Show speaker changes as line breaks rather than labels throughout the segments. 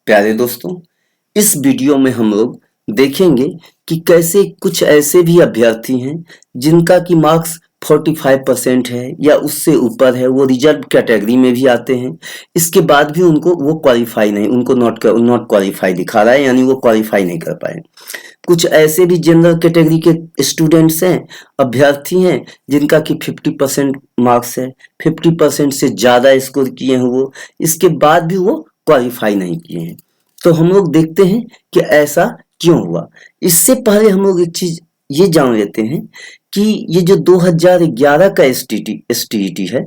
प्यारे दोस्तों, इस वीडियो में हम लोग देखेंगे कि कैसे कुछ ऐसे भी अभ्यर्थी हैं जिनका कि मार्क्स 45% है या उससे ऊपर है, वो रिजर्व कैटेगरी में भी आते हैं। इसके बाद भी उनको वो क्वालिफाई नहीं, उनको नॉट क्वालिफाई दिखा रहा है, यानी वो क्वालिफाई नहीं कर पाए। कुछ ऐसे भी जनरल कैटेगरी के स्टूडेंट्स हैं, अभ्यर्थी हैं, जिनका कि 50% मार्क्स है, 50% से ज़्यादा स्कोर किए हैं वो, इसके बाद भी वो क्वालिफाई नहीं किए हैं। तो हम लोग देखते हैं कि ऐसा क्यों हुआ। इससे पहले हम लोग एक चीज ये जान लेते हैं कि ये जो 2011 का एसटीईटी है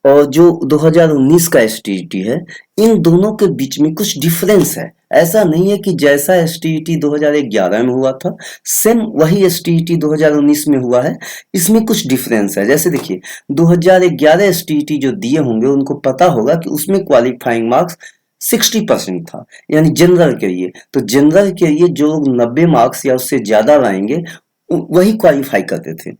और जो 2019 का एसटीईटी है, इन दोनों के बीच में कुछ डिफरेंस है। ऐसा नहीं है कि जैसा एसटीईटी 2011 में हुआ था सेम वही एसटीईटी 2019 में हुआ है, इसमें कुछ डिफरेंस है। जैसे देखिए 2011 एसटीईटी जो दिए होंगे उनको पता होगा कि उसमें क्वालिफाइंग मार्क्स 60% था, यानी जनरल के लिए। तो जनरल के लिए जो 90 मार्क्स या उससे ज्यादा लाएंगे वही क्वालिफाई करते थे।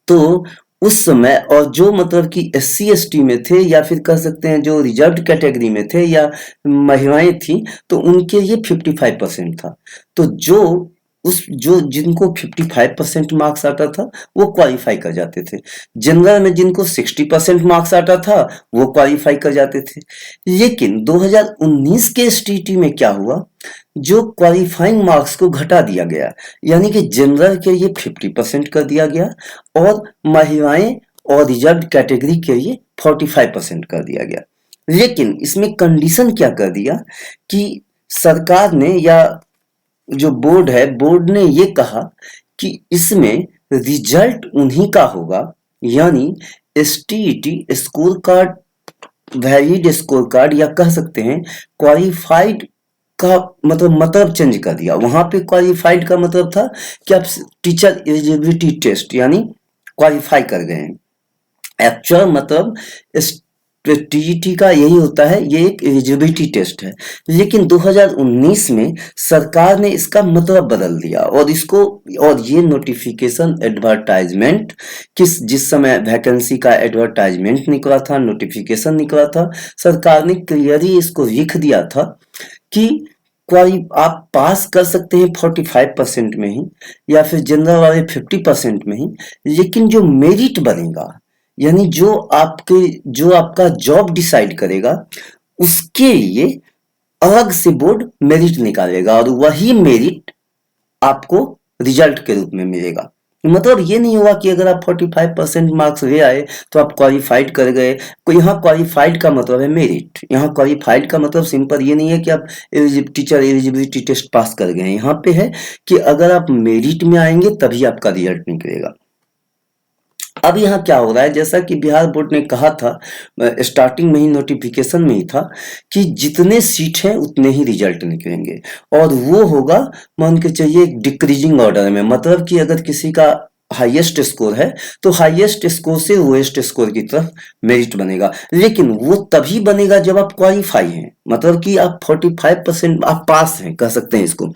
तो उस समय और जो मतलब कि एससी एसटी में थे या फिर कह सकते हैं जो रिजर्व कैटेगरी में थे या महिलाएं थी, तो उनके लिए 55% था। तो जो जिनको 55% मार्क्स आता था वो क्वालिफाई कर जाते थे। जनरल में जिनको 60% मार्क्स आता था वो क्वालिफाई कर जाते थे। लेकिन 2019 के एसटीईटी में क्या हुआ, जो क्वालिफाइंग मार्क्स को घटा दिया गया, यानी कि जनरल के लिए 50% कर दिया गया और महिलाएं और रिजर्व कैटेगरी के लिए 45% कर दिया गया। लेकिन इसमें कंडीशन क्या कर दिया कि सरकार ने या जो बोर्ड है, बोर्ड ने ये कहा कि इसमें रिजल्ट उन्हीं का होगा, यानी STET score card, valid score card या कह सकते हैं क्वालिफाइड का मतलब चेंज कर दिया। वहां पे क्वालिफाइड का मतलब था कि आप टीचर एलिजिबिलिटी टेस्ट यानी क्वालिफाई कर गए हैं। एक्चुअल मतलब टीईटी का यही होता है, ये एक एलिजिबिलिटी टेस्ट है। लेकिन 2019 में सरकार ने इसका मतलब बदल दिया और इसको और ये नोटिफिकेशन एडवर्टाइजमेंट जिस समय वैकेंसी का एडवर्टाइजमेंट निकला था, नोटिफिकेशन निकला था, सरकार ने क्लियरली इसको लिख दिया था कि आप पास कर सकते हैं 45% में ही या फिर जनरल वाले 50% में ही, लेकिन जो मेरिट बनेगा यानी जो आपका जॉब डिसाइड करेगा उसके लिए अलग से बोर्ड मेरिट निकालेगा और वही मेरिट आपको रिजल्ट के रूप में मिलेगा। मतलब ये नहीं हुआ कि अगर आप 45% मार्क्स ले आए तो आप क्वालिफाइड कर गए। तो यहाँ क्वालिफाइड का मतलब है मेरिट। यहाँ क्वालिफाइड का मतलब सिंपल ये नहीं है कि आप टीचर एलिजिबिलिटी टेस्ट पास कर गए। यहाँ पे है कि अगर आप मेरिट में आएंगे तभी आपका रिजल्ट निकलेगा। अब यहाँ क्या हो रहा है, जैसा कि बिहार बोर्ड ने कहा था, स्टार्टिंग में ही नोटिफिकेशन में ही था कि जितने सीट हैं उतने ही रिजल्ट निकलेंगे और वो होगा मान के चलिए डिक्रीजिंग ऑर्डर में। मतलब कि अगर किसी का हाईएस्ट स्कोर है तो हाईएस्ट स्कोर से लोएस्ट स्कोर की तरफ मेरिट बनेगा, लेकिन वो तभी बनेगा जब आप क्वालिफाई हैं। मतलब कि आप 45% आप पास हैं, कह सकते हैं इसको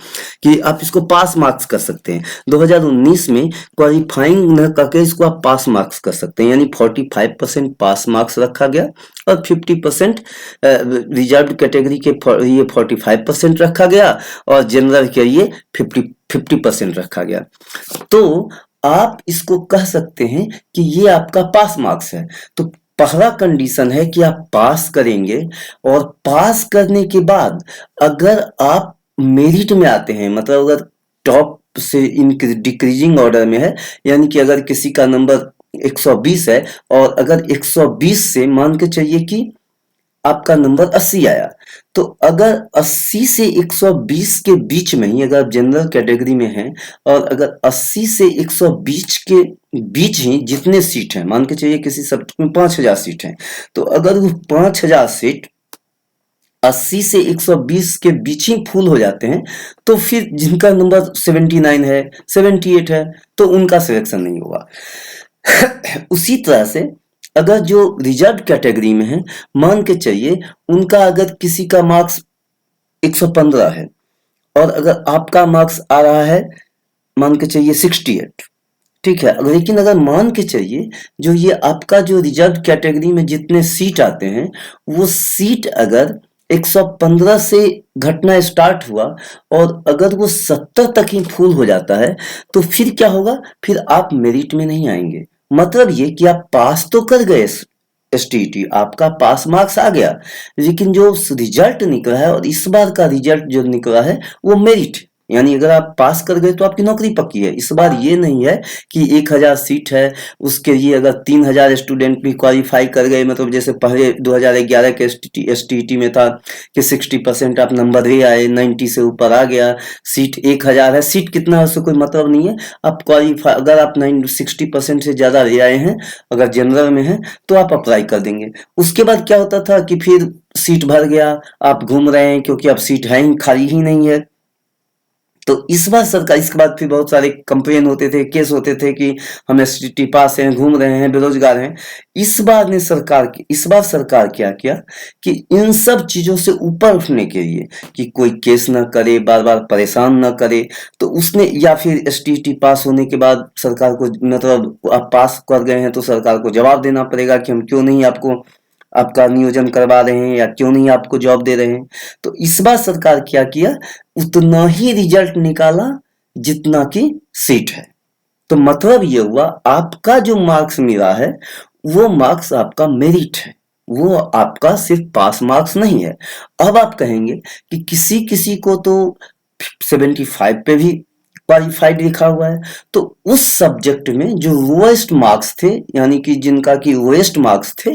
कि आप इसको पास मार्क्स कर सकते हैं। 2019 में क्वालिफाइंग न करके इसको आप पास मार्क्स कर सकते हैं, यानी 45% पास मार्क्स रखा गया और 50% रिजर्व कैटेगरी के ये 45% रखा गया और जनरल के लिए 50% रखा गया। तो आप इसको कह सकते हैं कि ये आपका पास मार्क्स है। तो पहला कंडीशन है कि आप पास करेंगे और पास करने के बाद अगर आप मेरिट में आते हैं, मतलब अगर टॉप से डिक्रीजिंग ऑर्डर में है, यानी कि अगर किसी का नंबर 120 है और अगर 120 से मान के चलिए कि आपका नंबर 80 आया, तो अगर 80 से 120 के बीच में ही अगर आप जनरल कैटेगरी में हैं और अगर 80 से 120 के बीच ही जितने सीट हैं, मान के चलिए किसी सब्जेक्ट में 5000 सीट हैं, तो अगर वो 5000 सीट 80 से 120 के बीच ही फुल हो जाते हैं, तो फिर जिनका नंबर 79 है, 78 है, तो उनका सिलेक्शन नहीं होगा। उसी तरह से अगर जो रिजर्व कैटेगरी में है, मान के चलिए उनका अगर किसी का मार्क्स 115 है और अगर आपका मार्क्स आ रहा है मान के चलिए 68, ठीक है, लेकिन अगर मान के चलिए जो ये आपका जो रिजर्व कैटेगरी में जितने सीट आते हैं वो सीट अगर 115 से घटना स्टार्ट हुआ और अगर वो 70 तक ही फुल हो जाता है तो फिर क्या होगा, फिर आप मेरिट में नहीं आएंगे। मतलब ये कि आप पास तो कर गए, एसटीईटी आपका पास मार्क्स आ गया, लेकिन जो रिजल्ट निकला है और इस बार का रिजल्ट जो निकला है वो मेरिट, यानी अगर आप पास कर गए तो आपकी नौकरी पक्की है। इस बार ये नहीं है कि 1000 सीट है उसके लिए अगर 3000 स्टूडेंट भी क्वालिफाई कर गए, मतलब जैसे पहले 2011 के एसटीईटी में था कि 60% आप नंबर ले आए, 90 से ऊपर आ गया, सीट 1000 है, सीट कितना है उससे कोई मतलब नहीं है, आप क्वालिफाई अगर आप 60% से ज्यादा ले आए हैं, अगर जनरल में है तो आप अप्लाई कर देंगे। उसके बाद क्या होता था कि फिर सीट भर गया, आप घूम रहे हैं क्योंकि अब सीट है ही, खाली ही नहीं है। तो इस बार सरकार, इसके बाद फिर बहुत सारे कंप्लेन होते थे, केस होते थे कि हम एसटीटी पास हैं, घूम रहे हैं, बेरोजगार हैं। इस बार सरकार क्या किया कि इन सब चीजों से ऊपर उठने के लिए कि कोई केस ना करे, बार बार परेशान ना करे, तो उसने, या फिर एसटीटी पास होने के बाद सरकार को, मतलब आप पास कर गए हैं तो सरकार को जवाब देना पड़ेगा कि हम क्यों नहीं आपको आपका नियोजन करवा रहे हैं या क्यों नहीं आपको जॉब दे रहे हैं। तो इस बार सरकार क्या किया, उतना ही रिजल्ट निकाला जितना की सीट है। तो मतलब ये हुआ आपका जो मार्क्स मिला है वो मार्क्स आपका मेरिट है, वो आपका सिर्फ पास मार्क्स नहीं है। अब आप कहेंगे कि किसी किसी को तो 75 पे भी क्वालिफाइड लिखा हुआ है, तो उस सब्जेक्ट में जो लोएस्ट मार्क्स थे, यानी कि जिनका की लोएस्ट मार्क्स थे,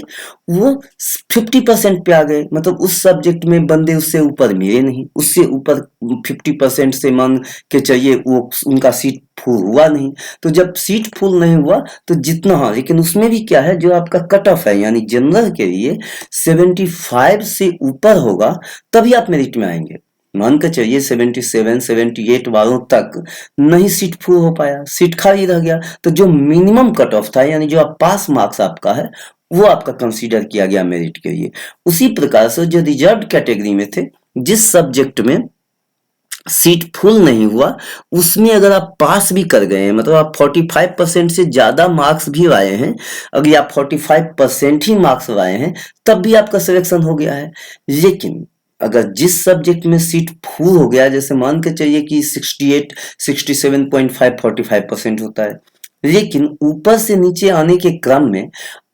वो 50% पे आ गए, मतलब उस सब्जेक्ट में बंदे उससे ऊपर मिले नहीं, उससे ऊपर 50% से मान के चाहिए वो उनका सीट फुल हुआ नहीं। तो जब सीट फुल नहीं हुआ तो जितना, हाँ लेकिन उसमें भी क्या है, जो आपका कट ऑफ है यानी जनरल के लिए 75 से ऊपर होगा तभी आप मेरिट में आएंगे। मान के चलिए 77 78 वालों तक नहीं सीट फुल हो पाया, सीट खाली रह गया, तो जो मिनिमम कट ऑफ था यानी जो आप पास मार्क्स आपका है वो आपका कंसीडर किया गया मेरिट के लिए। उसी प्रकार से जो रिजर्व कैटेगरी में थे, जिस सब्जेक्ट में सीट फुल नहीं हुआ उसमें अगर आप पास भी कर गए हैं, मतलब आप 45% से ज्यादा मार्क्स भी लाए हैं, अगर आप 45% ही मार्क्स लाए हैं तब भी आपका सिलेक्शन हो गया है। लेकिन अगर जिस सब्जेक्ट में सीट फुल हो गया, जैसे मान के चाहिए कि 68 67.5 45% होता है, लेकिन ऊपर से नीचे आने के क्रम में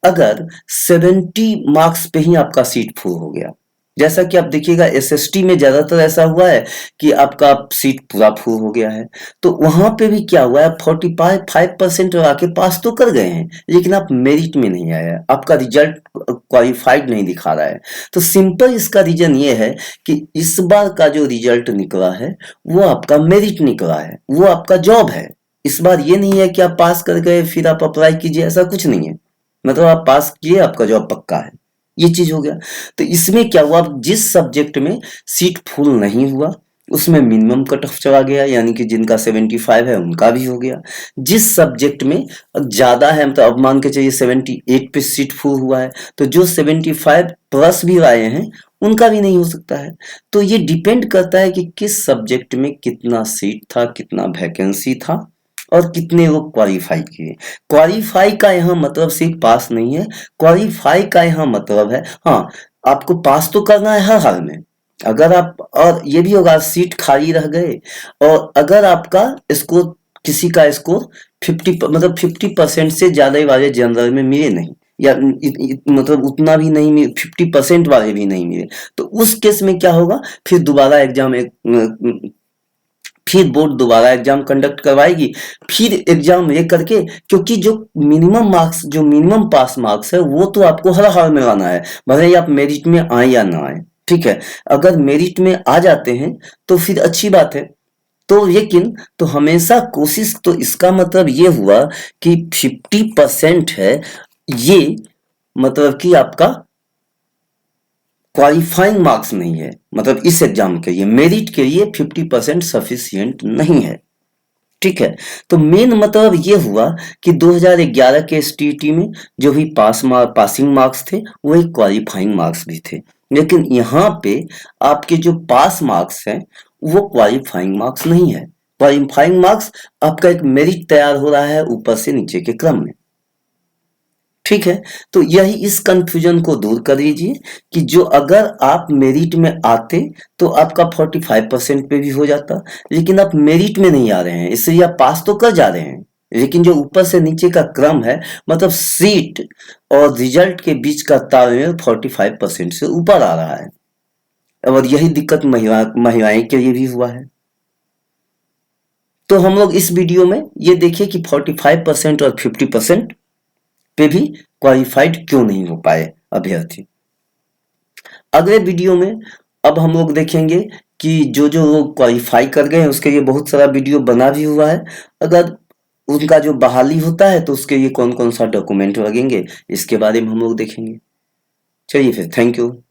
अगर 70 मार्क्स पे ही आपका सीट फुल हो गया, जैसा कि आप देखिएगा एसएसटी में ज्यादातर ऐसा हुआ है कि आपका सीट पूरा फुल हो गया है, तो वहां पे भी क्या हुआ है, 45% आके पास तो कर गए हैं लेकिन आप मेरिट में नहीं आया, आपका रिजल्ट क्वालिफाइड नहीं दिखा रहा है। तो सिंपल इसका रीजन ये है कि इस बार का जो रिजल्ट निकला है वो आपका मेरिट निकला है, वो आपका जॉब है। इस बार ये नहीं है कि आप पास कर गए फिर आप अप्लाई कीजिए, ऐसा कुछ नहीं है, मतलब आप पास किए आपका जॉब पक्का है, ये चीज हो गया। तो इसमें क्या हुआ, जिस सब्जेक्ट में सीट फुल नहीं हुआ उसमें मिनिमम कट ऑफ चला गया, यानी कि जिनका 75 है उनका भी हो गया। जिस सब्जेक्ट में ज्यादा है, मतलब अब मान के चाहिए 78 पे सीट फुल हुआ है, तो जो 75 प्लस भी आए हैं उनका भी नहीं हो सकता है। तो ये डिपेंड करता है कि किस सब्जेक्ट में कितना सीट था, कितना वैकेंसी था और कितने लोग क्वालिफाई किए। क्वालिफाई का यहाँ मतलब सिर्फ पास नहीं है, क्वालिफाई का यहाँ मतलब है, हाँ आपको पास तो करना है हर हाल में। अगर आप, और ये भी होगा सीट खाली रह गए और अगर आपका स्कोर, किसी का स्कोर 50 मतलब 50% से ज्यादा वाले जनरल में मिले नहीं, या मतलब उतना भी नहीं मिले, 50% वाले भी नहीं मिले, तो उस केस में क्या होगा, फिर दोबारा एग्जाम, फिर बोर्ड दोबारा एग्जाम कंडक्ट करवाएगी, फिर एग्जाम ये करके, क्योंकि जो मिनिमम मार्क्स, जो मिनिमम पास मार्क्स है वो तो आपको हर हाल में लाना है, भले ही आप मेरिट में आए या ना आए। ठीक है, अगर मेरिट में आ जाते हैं तो फिर अच्छी बात है। तो लेकिन तो हमेशा कोशिश, तो इसका मतलब ये हुआ कि 50% है, ये मतलब कि आपका क्वालिफाइंग मार्क्स नहीं है, मतलब इस एग्जाम के लिए मेरिट के लिए 50% सफिशियंट नहीं है। ठीक है, तो मेन मतलब ये हुआ कि 2011 के एसटीईटी में जो भी पासिंग मार्क्स थे वही क्वालिफाइंग मार्क्स भी थे, लेकिन यहाँ पे आपके जो पास मार्क्स हैं वो क्वालिफाइंग मार्क्स नहीं है। क्वालिफाइंग मार्क्स आपका एक मेरिट तैयार हो रहा है ऊपर से नीचे के क्रम में। ठीक है, तो यही इस कंफ्यूजन को दूर कर दीजिए कि जो अगर आप मेरिट में आते तो आपका 45% पे भी हो जाता, लेकिन आप मेरिट में नहीं आ रहे हैं, इसलिए आप पास तो कर जा रहे हैं, लेकिन जो ऊपर से नीचे का क्रम है, मतलब सीट और रिजल्ट के बीच का तालमेल 45% से ऊपर आ रहा है। और यही दिक्कत महिलाएं के लिए भी हुआ है। तो हम लोग इस वीडियो में ये देखिए कि 45% और 50% पे भी क्वालिफाइड क्यों नहीं हो पाए अभ्यर्थी। अगले वीडियो में अब हम लोग देखेंगे कि जो जो लोग क्वालिफाई कर गए हैं उसके लिए बहुत सारा वीडियो बना भी हुआ है। अगर उनका जो बहाली होता है तो उसके लिए कौन कौन सा डॉक्यूमेंट लगेंगे इसके बारे में हम लोग देखेंगे। चलिए फिर, थैंक यू।